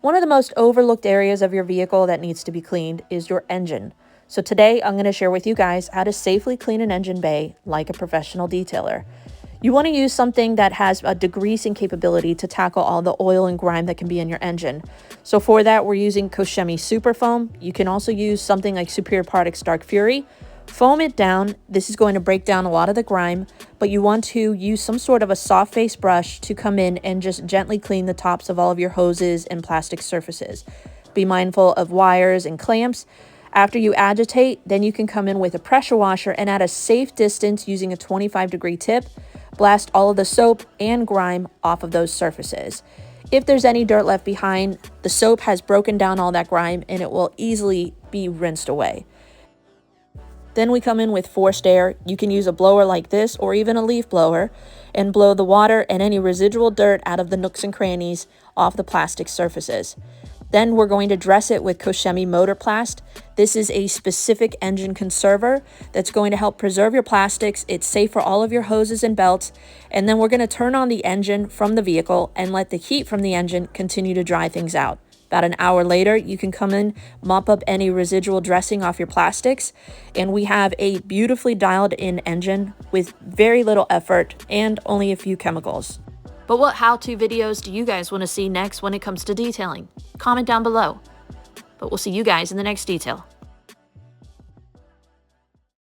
One of the most overlooked areas of your vehicle that needs to be cleaned is your engine. So today I'm going to share with you guys how to safely clean an engine bay like a professional detailer. You want to use something that has a degreasing capability to tackle all the oil and grime that can be in your engine. So for that, we're using Super Foam. You can also use something like Superior Products Dark Fury. Foam it down. This is going to break down a lot of the grime, but you want to use some sort of a soft face brush to come in and just gently clean the tops of all of your hoses and plastic surfaces. Be mindful of wires and clamps. After you agitate, then you can come in with a pressure washer and at a safe distance using a 25-degree tip, blast all of the soap and grime off of those surfaces. If there's any dirt left behind, the soap has broken down all that grime and it will easily be rinsed away. Then we come in with forced air. You can use a blower like this or even a leaf blower and blow the water and any residual dirt out of the nooks and crannies off the plastic surfaces. Then we're going to dress it with Motor Plast. This is a specific engine conserver that's going to help preserve your plastics. It's safe for all of your hoses and belts. And then we're going to turn on the engine from the vehicle and let the heat from the engine continue to dry things out. About an hour later, you can come in, mop up any residual dressing off your plastics, and we have a beautifully dialed in engine with very little effort and only a few chemicals. But what how-to videos do you guys want to see next when it comes to detailing? Comment down below. But we'll see you guys in the next detail.